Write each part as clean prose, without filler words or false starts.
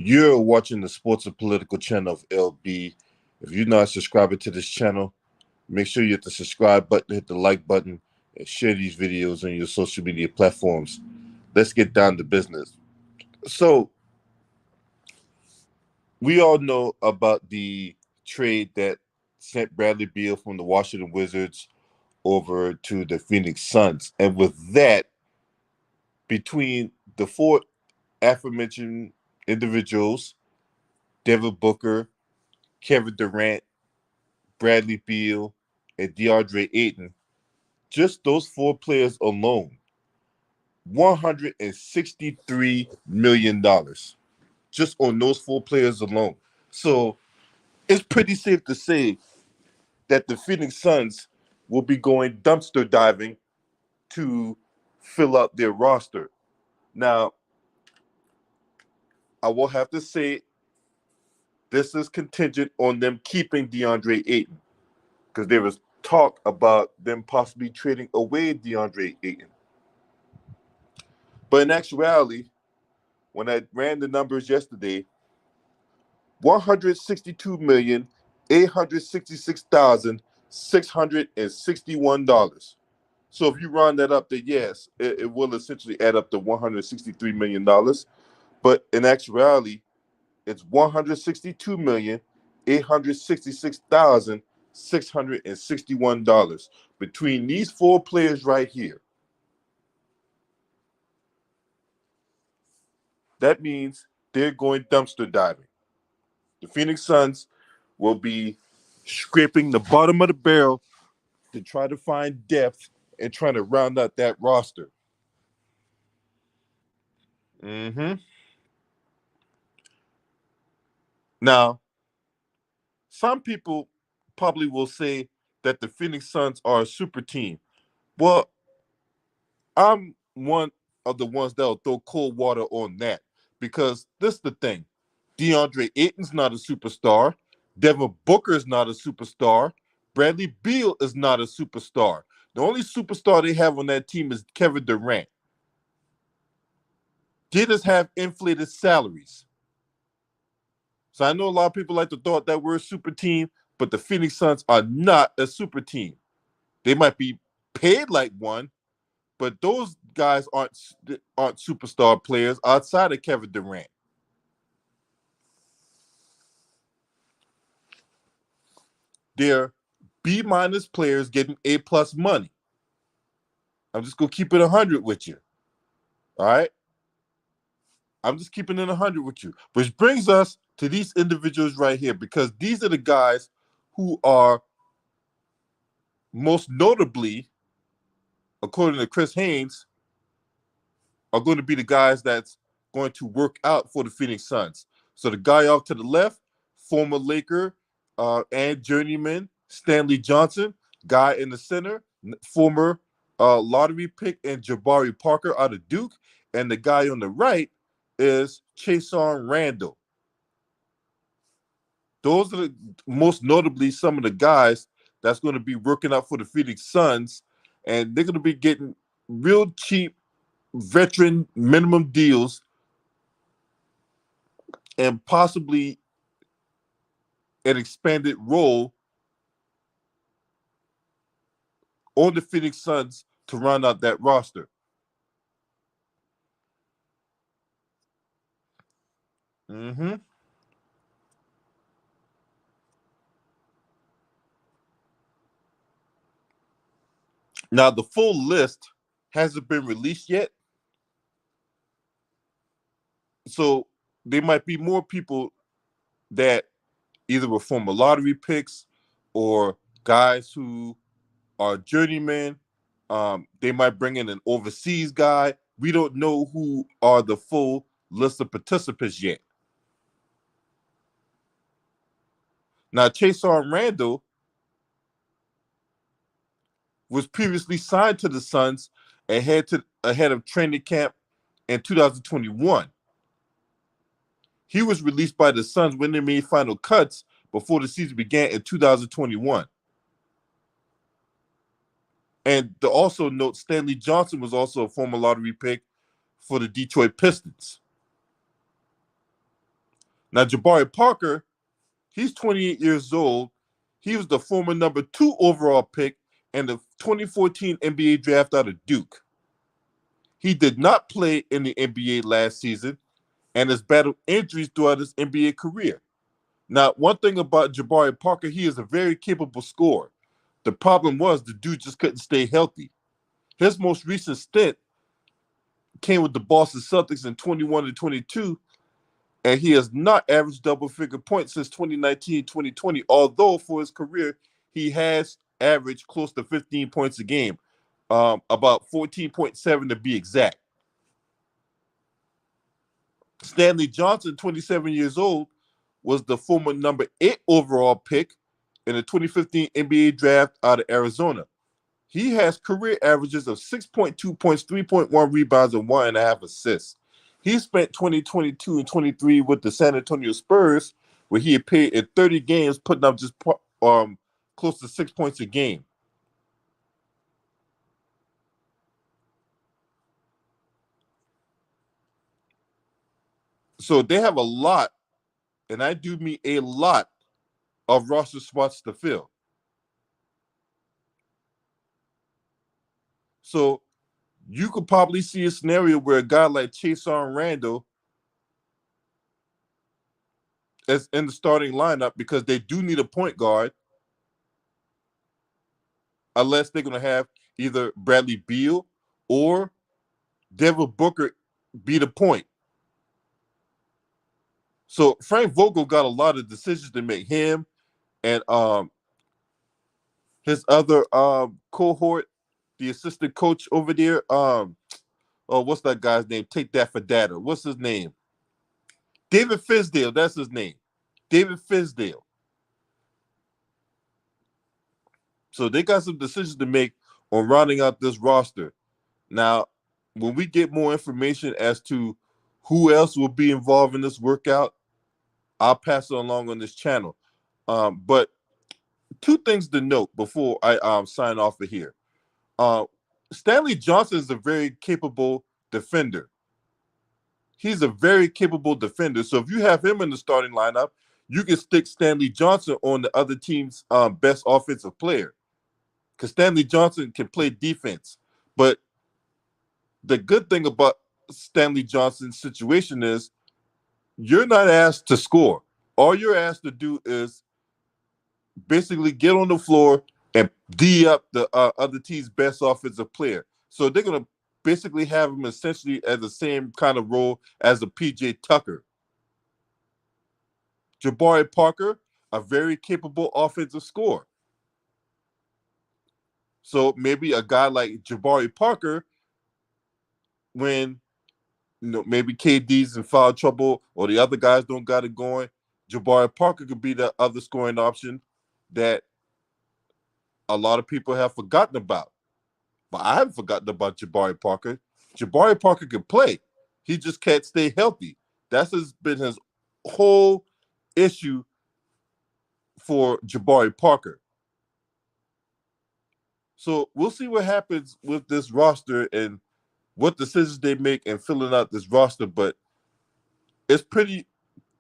You're watching the Sports and Political channel of LB. If you're not subscribing to this channel, make sure you hit the subscribe button, hit the like button, and share these videos on your social media platforms. Let's get down to business. So, we all know about the trade that sent Bradley Beal from the Washington Wizards over to the Phoenix Suns. And with that, between the four aforementioned individuals, Devin Booker, Kevin Durant, Bradley Beal, and DeAndre Ayton, just those four players alone, $163 million just on those four players alone. So it's pretty safe to say that the Phoenix Suns will be going dumpster diving to fill up their roster. Now, I will have to say this is contingent on them keeping DeAndre Ayton because there was talk about them possibly trading away DeAndre Ayton. But in actuality, when I ran the numbers yesterday, 162,866,661. So if you round that up, then yes, it will essentially add up to $163 million. But in actuality, it's 162,866,661 between these four players right here. That means they're going dumpster diving. The Phoenix Suns will be scraping the bottom of the barrel to try to find depth and trying to round out that roster. Mm-hmm. Now, some people probably will say that the Phoenix Suns are a super team. Well, I'm one of the ones that'll throw cold water on that because this is the thing. DeAndre Ayton's not a superstar. Devin Booker is not a superstar. Bradley Beal is not a superstar. The only superstar they have on that team is Kevin Durant. They just have inflated salaries. So I know a lot of people like to throw out that word super team, but the Phoenix Suns are not a super team. They might be paid like one, but those guys aren't superstar players outside of Kevin Durant. They're B minus players getting A plus money. I'm just gonna keep it 100 with you. All right. I'm just keeping it 100 with you. Which brings us to these individuals right here, because these are the guys who are most notably, according to Chris Haynes, are going to be the guys that's going to work out for the Phoenix Suns. So the guy off to the left, former Laker and journeyman Stanley Johnson. Guy in the center, former lottery pick and Jabari Parker out of Duke. And the guy on the right is Chason Randall. Those are most notably some of the guys that's going to be working out for the Phoenix Suns, and they're going to be getting real cheap veteran minimum deals and possibly an expanded role on the Phoenix Suns to round out that roster. Mm-hmm. Now, the full list hasn't been released yet, so there might be more people that either were former lottery picks or guys who are journeymen. They might bring in an overseas guy. We don't know who are the full list of participants yet. Now, Chason Randall was previously signed to the Suns ahead of training camp in 2021. He was released by the Suns when they made final cuts before the season began in 2021. And to also note, Stanley Johnson was also a former lottery pick for the Detroit Pistons. Now, Jabari Parker, he's 28 years old. He was the former number 2 overall pick in the 2014 NBA draft out of Duke. He did not play in the NBA last season and has battled injuries throughout his NBA career. Now, one thing about Jabari Parker, he is a very capable scorer. The problem was the dude just couldn't stay healthy. His most recent stint came with the Boston Celtics in 21 and 22, and he has not averaged double-figure points since 2019-2020, although for his career, he has averaged close to 15 points a game, about 14.7 to be exact. Stanley Johnson, 27 years old, was the former number 8 overall pick in the 2015 NBA draft out of Arizona. He has career averages of 6.2 points, 3.1 rebounds, and 1.5 assists. He spent 2022 and 23 with the San Antonio Spurs, where he appeared in 30 games, putting up just close to 6 points a game. So they have a lot, and I do mean a lot, of roster spots to fill. So you could probably see a scenario where a guy like Chason Randall is in the starting lineup because they do need a point guard, unless they're going to have either Bradley Beal or Devin Booker be the point. So Frank Vogel got a lot of decisions to make. Him and his other cohort, the assistant coach over there, what's that guy's name? Take that for data. What's his name? David Fizdale. That's his name. David Fizdale. So they got some decisions to make on rounding out this roster. Now, when we get more information as to who else will be involved in this workout, I'll pass it along on this channel. But two things to note before I sign off of here. Stanley Johnson is a very capable defender. He's a very capable defender. So if you have him in the starting lineup, you can stick Stanley Johnson on the other team's best offensive player, because Stanley Johnson can play defense. But the good thing about Stanley Johnson's situation is you're not asked to score. All you're asked to do is basically get on the floor and D up the other team's best offensive player. So they're going to basically have him essentially as the same kind of role as a PJ Tucker. Jabari Parker, a very capable offensive scorer. So maybe a guy like Jabari Parker, when maybe KD's in foul trouble or the other guys don't got it going, Jabari Parker could be the other scoring option that a lot of people have forgotten about. But I haven't forgotten about Jabari Parker. Jabari Parker can play. He just can't stay healthy. That's been his whole issue for Jabari Parker. So we'll see what happens with this roster and what decisions they make in filling out this roster. But it's pretty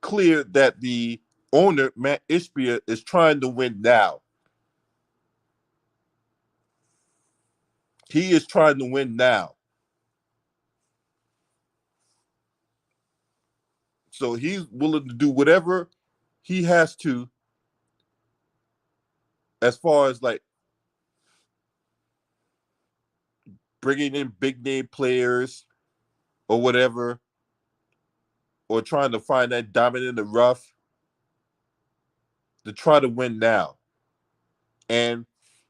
clear that the owner, Matt Ishbia, is trying to win now. He is trying to win now. So he's willing to do whatever he has to as far as like bringing in big name players or whatever, or trying to find that diamond in the rough to try to win now. And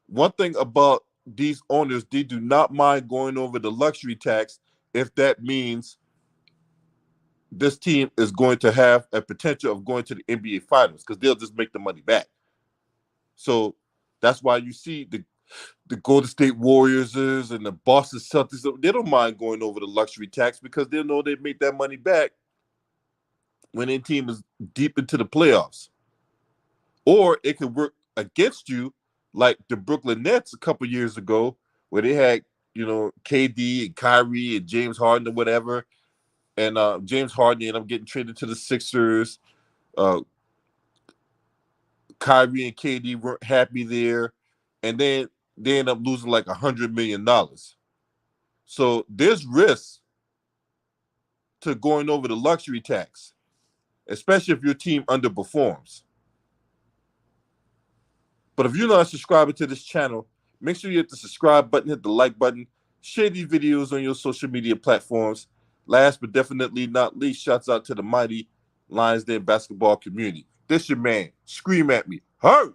one thing about these owners, they do not mind going over the luxury tax if that means this team is going to have a potential of going to the NBA Finals, because they'll just make the money back. So that's why you see the Golden State Warriors and the Boston Celtics, they don't mind going over the luxury tax because they know they make that money back when their team is deep into the playoffs. Or it could work against you, like the Brooklyn Nets a couple years ago, where they had, KD and Kyrie and James Harden or whatever. And James Harden ended up getting traded to the Sixers. Uh, Kyrie and KD weren't happy there, and then they end up losing like $100 million. So there's risk to going over the luxury tax, especially if your team underperforms. But if you're not subscribing to this channel, make sure you hit the subscribe button, hit the like button, share these videos on your social media platforms. Last but definitely not least, shouts out to the mighty Lions Den basketball community. This your man. Scream at me. Hurt!